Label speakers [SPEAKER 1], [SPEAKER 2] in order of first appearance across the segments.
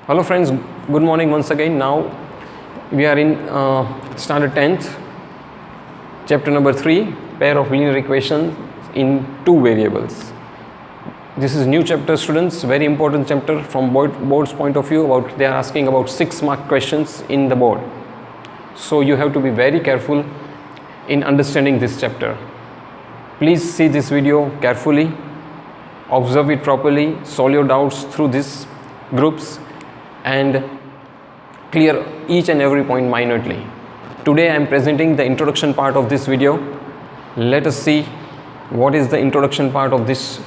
[SPEAKER 1] Hello friends, good morning once again. Now we are in standard 10th, chapter number 3, pair of linear equations in two variables. This is new chapter, students, very important chapter from board's point of view. They are asking about 6 mark questions in the board. So you have to be very careful in understanding this chapter. Please see this video carefully, observe it properly, solve your doubts through these groups and clear each and every point minutely. Today I am presenting the introduction part of this video. Let us see what is the introduction part of this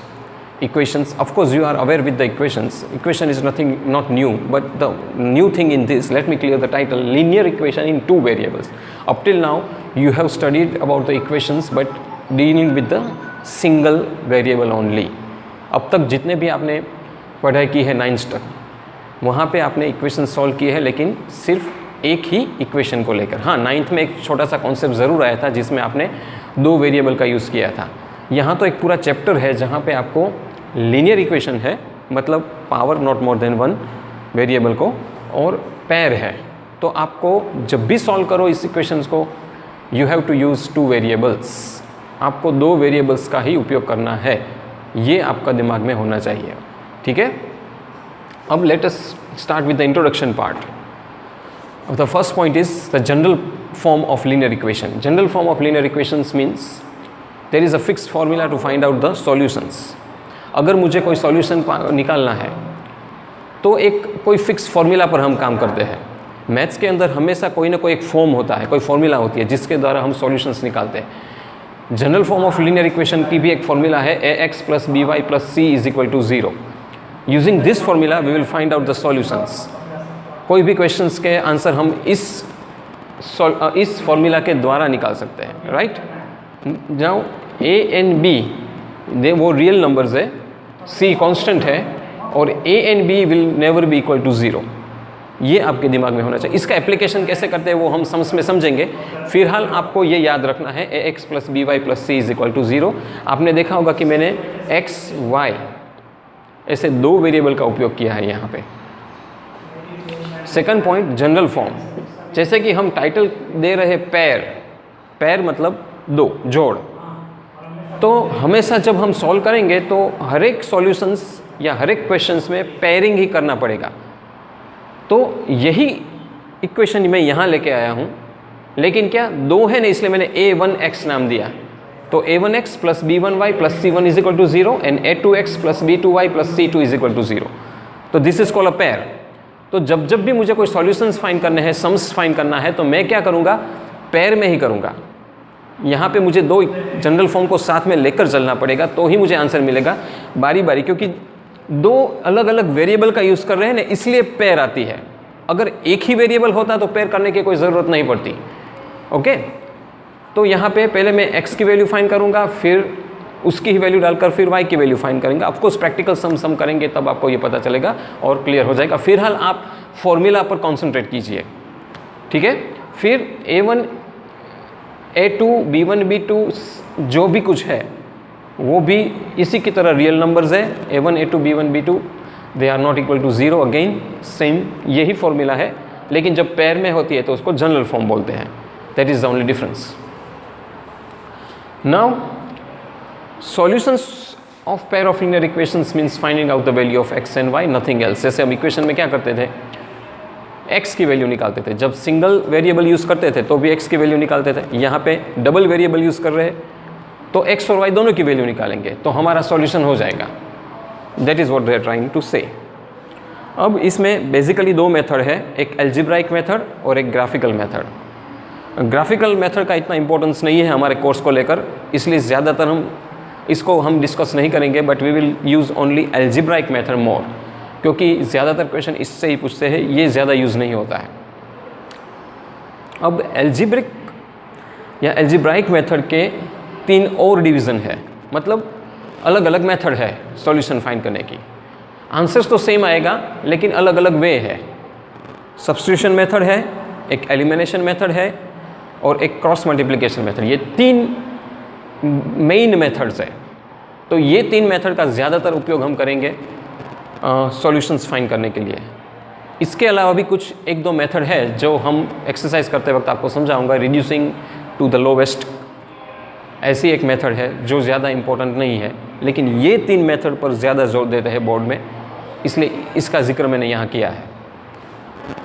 [SPEAKER 1] equations. Of course you are aware with the equations. Equation is not new, but the new thing in this, let me clear the title, linear equation in two variables. Up till now you have studied about the equations but dealing with the single variable only. अब तक जितने भी आपने पढ़ाई की है 9th तक, वहाँ पे आपने इक्वेशन सॉल्व किए हैं, लेकिन सिर्फ एक ही इक्वेशन को लेकर. हाँ, 9th में एक छोटा सा कॉन्सेप्ट ज़रूर आया था जिसमें आपने दो वेरिएबल का यूज़ किया था. यहाँ तो एक पूरा चैप्टर है जहाँ पे आपको लीनियर इक्वेशन है, मतलब power not more than one variable को, और पैर है. तो आपको जब भी सॉल्व करो इस इक्वेशंस को, you have to use two variables. आपको दो वेरिएबल्स का ही उपयोग करना है, ये आपका दिमाग में होना चाहिए. ठीक है. अब let us start with the introduction part. The first point is the general form of linear equation. General form of linear equations means there is a fixed formula to find out the solutions. अगर मुझे कोई solution निकालना है तो एक कोई fix formula पर हम काम करते हैं. मैथ्स के अंदर हमेशा कोई ना कोई एक फॉर्म होता है, कोई फार्मूला होती है जिसके द्वारा हम सॉल्यूशंस निकालते हैं. General form of linear equation की भी एक फार्मूला है, ax + by + c = 0. Using this formula we will find out the solutions. कोई भी क्वेश्चंस के आंसर हम इस फार्मूला के द्वारा निकाल सकते हैं. राइट. जाओ a and b वो रियल नंबर्स है, c कांस्टेंट है, और a and b will never be equal to 0. ये आपके दिमाग में होना चाहिए. इसका एप्लीकेशन कैसे करते हैं वो हम समझेंगे. फिलहाल आपको ये याद रखना है, ax + by + c = 0. आपने देखा होगा कि मैंने x, y ऐसे दो वेरिएबल का उपयोग किया है यहाँ पे. Second point, general form. जैसे कि हम टाइटल दे रहे पैर मतलब दो, जोड़. तो हमेशा जब हम सॉल्व करेंगे तो हर एक सॉल्यूशंस या हर एक क्वेश्चंस में पेयरिंग ही करना पड़ेगा. तो यही इक्वेशन मैं यहाँ लेके आया हूँ, लेकिन क्या दो है नहीं, इसलिए मैंने a1x नाम दिया. तो a1x + b1y + c1 = 0 and a2x + b2y + c2 = 0. तो this is called a pair. तो जब भी मुझे कोई सॉल्यूशंस फाइंड करने हैं, सम्स फाइंड करना है, तो मैं क्या करूँगा, पेयर में ही करूँगा. यहाँ पे मुझे दो जनरल फॉर्म को साथ में लेकर चलना पड़ेगा, तो ही मुझे आंसर मिलेगा बारी बारी, क्योंकि दो अलग अलग वेरिएबल का यूज़ कर रहे हैं ना, इसलिए पेयर आती है. अगर एक ही वेरिएबल होता तो पेयर करने की कोई ज़रूरत नहीं पड़ती. ओके. तो यहाँ पे पहले मैं x की वैल्यू फाइंड करूँगा, फिर उसकी ही वैल्यू डालकर फिर y की वैल्यू फाइंड करेंगे. ऑफकोर्स प्रैक्टिकल सम करेंगे तब आपको ये पता चलेगा और क्लियर हो जाएगा. फिलहाल आप फॉर्मूला पर कॉन्सेंट्रेट कीजिए. ठीक है. फिर a1, a2, b1, b2 जो भी कुछ है वो भी इसी की तरह रियल नंबर्स है. a1, a2, b1, b2 they are not equal to 0. Again same यही फॉर्मूला है, लेकिन जब पेयर में होती है तो उसको जनरल फॉर्म बोलते हैं. That is the only difference. Now solutions of pair of linear equations means finding out the value of x and y, nothing else. जैसे हम इक्वेशन में क्या करते थे, x की वैल्यू निकालते थे. जब सिंगल वेरिएबल यूज़ करते थे तो भी x की वैल्यू निकालते थे. यहाँ पे डबल वेरिएबल यूज़ कर रहे हैं तो x और y दोनों की वैल्यू निकालेंगे तो हमारा सॉल्यूशन हो जाएगा. That is what they are trying to say. अब इसमें बेसिकली दो मेथड है, एक एल्जेब्राइक मेथड और एक ग्राफिकल मेथड. ग्राफिकल मेथड का इतना इंपॉर्टेंस नहीं है हमारे कोर्स को लेकर, इसलिए ज़्यादातर हम डिस्कस नहीं करेंगे, but we will use only algebraic method more, क्योंकि ज़्यादातर क्वेश्चन इससे ही पूछते हैं, ये ज़्यादा यूज़ नहीं होता है. अब एल्जेब्रिक या एल्जेब्राइक मेथड के 3 और डिवीज़न है, मतलब अलग अलग मेथड है सॉल्यूशन फाइंड करने की. आंसर्स तो सेम आएगा लेकिन अलग अलग वे है. सब्स्टिट्यूशन मेथड है, एक एलिमिनेशन मेथड है और एक क्रॉस मल्टीप्लिकेशन मेथड. ये 3 मेन मेथड्स है. तो ये 3 मेथड का ज़्यादातर उपयोग हम करेंगे सॉल्यूशंस फाइंड करने के लिए. इसके अलावा भी कुछ एक दो मेथड है जो हम एक्सरसाइज करते वक्त आपको समझाऊंगा। रिड्यूसिंग टू द लोवेस्ट ऐसी एक मेथड है जो ज़्यादा इम्पोर्टेंट नहीं है, लेकिन ये 3 मेथड पर ज़्यादा जोर देते हैं बोर्ड में, इसलिए इसका जिक्र मैंने यहाँ किया है।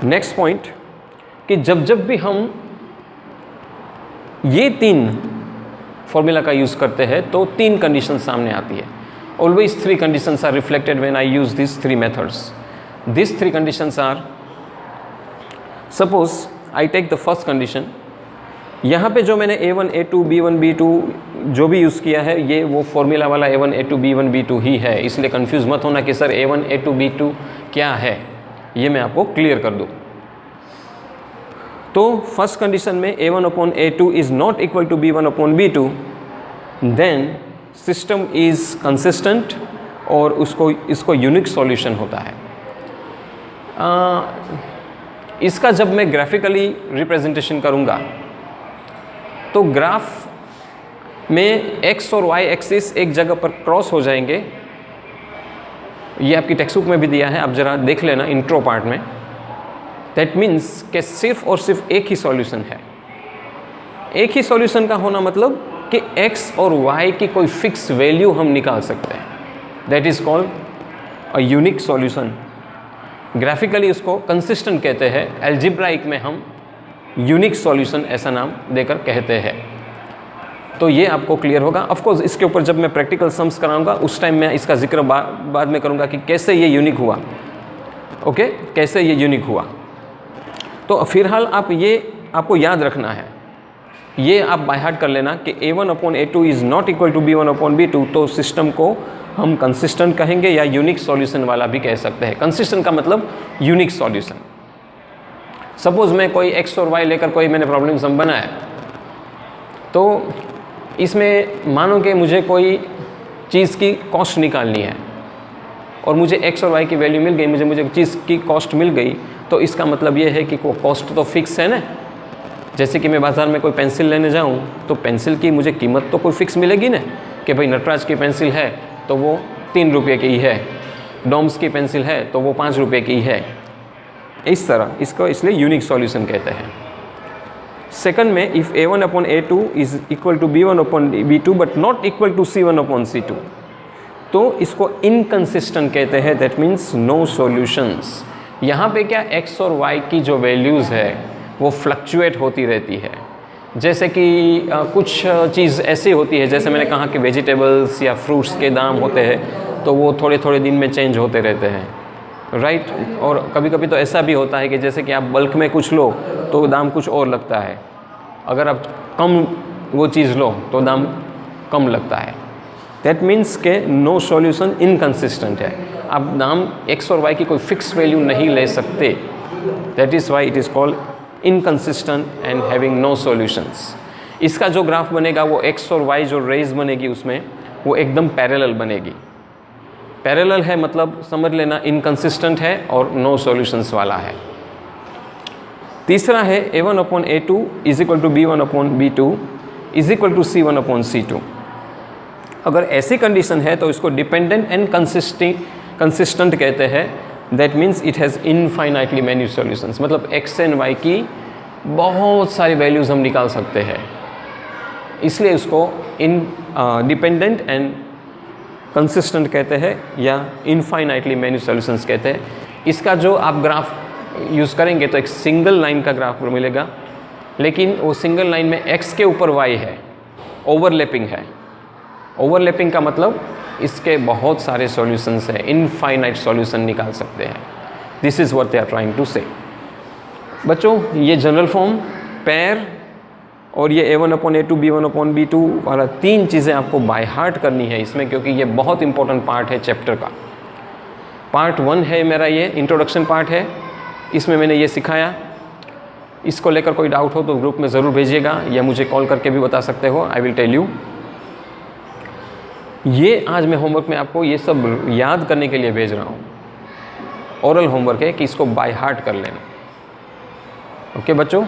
[SPEAKER 1] नेक्स्ट पॉइंट कि जब भी हम ये 3 फॉर्मूला का यूज़ करते हैं तो 3 कंडीशन सामने आती है। Always 3 conditions are reflected when I use this 3 methods. This 3 conditions are, suppose I take the first condition. यहाँ पे जो मैंने A1 A2 B1 B2 जो भी यूज़ किया है ये वो फॉर्मूला वाला A1 A2 B1 B2 ही है, इसलिए कंफ्यूज मत होना कि सर A1 A2 B2 क्या है, ये मैं आपको क्लियर कर दूँ। तो फर्स्ट कंडीशन में A1/A2 is not equal to B1/B2, then system is consistent और इसको यूनिक सॉल्यूशन होता है। इसका जब मैं ग्राफिकली रिप्रेजेंटेशन करूँगा तो ग्राफ में x और y एक्सिस एक जगह पर क्रॉस हो जाएंगे। ये आपकी टेक्स्ट बुक में भी दिया है, आप ज़रा देख लेना इंट्रो पार्ट में। दैट मीन्स कि सिर्फ और सिर्फ एक ही सॉल्यूशन है। एक ही सॉल्यूशन का होना मतलब कि x और y की कोई फिक्स वैल्यू हम निकाल सकते हैं। That is called a unique solution. Graphically उसको कंसिस्टेंट कहते हैं, एल्जिब्राइक में हम यूनिक सॉल्यूशन ऐसा नाम देकर कहते हैं। तो ये आपको क्लियर होगा। ऑफ कोर्स इसके ऊपर जब मैं प्रैक्टिकल सम्स कराऊंगा उस टाइम मैं इसका जिक्र बाद में करूंगा कि कैसे ये यूनिक हुआ। ओके, कैसे ये यूनिक हुआ। तो फिलहाल आपको याद रखना है, ये आप बाय हार्ट कर लेना कि A1/A2 is not equal to B1/B2। तो सिस्टम को हम कंसिस्टेंट कहेंगे या यूनिक सॉल्यूशन वाला भी कह सकते हैं। कंसिस्टेंट का मतलब यूनिक सॉल्यूशन। सपोज मैं कोई x और y लेकर कोई मैंने प्रॉब्लम सम बनाया, तो इसमें मानो कि मुझे कोई चीज़ की कॉस्ट निकालनी है और मुझे x और y की वैल्यू मिल गई, मुझे चीज़ की कॉस्ट मिल गई, तो इसका मतलब ये है कि वो कॉस्ट तो फिक्स है ना। जैसे कि मैं बाज़ार में कोई पेंसिल लेने जाऊँ तो पेंसिल की मुझे कीमत तो कोई फिक्स मिलेगी ना, कि भाई नटराज की पेंसिल है तो वो 3 रुपये की ही है, डॉम्स की पेंसिल है तो वो 5 रुपये की है। इस तरह इसको इसलिए यूनिक सॉल्यूशन कहते हैं। सेकंड में if A1/A2 is equal to B1/B2 but not equal to C1/C2, तो इसको इनकंसिस्टेंट कहते हैं। That means no solutions. यहाँ पे क्या x और y की जो वैल्यूज़ है वो फ्लक्चुएट होती रहती है। जैसे कि कुछ चीज़ ऐसी होती है, जैसे मैंने कहा कि वेजिटेबल्स या फ्रूट्स के दाम होते हैं तो वो थोड़े थोड़े दिन में चेंज होते रहते हैं, राइट। और कभी कभी तो ऐसा भी होता है कि जैसे कि आप बल्क में कुछ लो तो दाम कुछ और लगता है, अगर आप कम वो चीज़ लो तो दाम कम लगता है। दैट मीन्स के नो सॉल्यूशन इनकंसिस्टेंट है। आप दाम x और y की कोई फिक्स वैल्यू नहीं ले सकते। That is why it is called inconsistent and having no solutions. इसका जो ग्राफ बनेगा वो x और y जो रेज बनेगी उसमें वो एकदम पैरेलल बनेगी। पैरेलल है मतलब समझ लेना इनकंसिस्टेंट है और नो सॉल्यूशंस वाला है। तीसरा है A1/A2 is equal to B1/B2 is equal to C1/C2। अगर ऐसी कंडीशन है तो इसको डिपेंडेंट एंड कंसिस्टेंट कहते हैं। That means it has infinitely many solutions. मतलब x एंड y की बहुत सारी वैल्यूज़ हम निकाल सकते हैं, इसलिए उसको डिपेंडेंट एंड कंसिस्टेंट कहते हैं या इनफाइनाइटली मैनी सॉल्यूशंस कहते हैं। इसका जो आप ग्राफ यूज़ करेंगे तो एक सिंगल लाइन का ग्राफ मिलेगा, लेकिन वो सिंगल लाइन में x के ऊपर y है, ओवरलैपिंग है। ओवरलैपिंग का मतलब इसके बहुत सारे सॉल्यूशंस हैं, इनफाइनाइट सॉल्यूशन निकाल सकते हैं। This is what they are trying to say. बच्चों ये जनरल फॉर्म, पेयर और ये A1/A2 B1/B2 वाला 3 चीज़ें आपको बाय हार्ट करनी है इसमें, क्योंकि ये बहुत इंपॉर्टेंट पार्ट है चैप्टर का। पार्ट 1 है मेरा, ये इंट्रोडक्शन पार्ट है, इसमें मैंने ये सिखाया। इसको लेकर कोई डाउट हो तो ग्रुप में ज़रूर भेजिएगा या मुझे कॉल करके भी बता सकते हो, आई विल टेल यू। ये आज मैं होमवर्क में आपको ये सब याद करने के लिए भेज रहा हूँ। ओरल होमवर्क है कि इसको बाय हार्ट कर लेना। ओके बच्चों।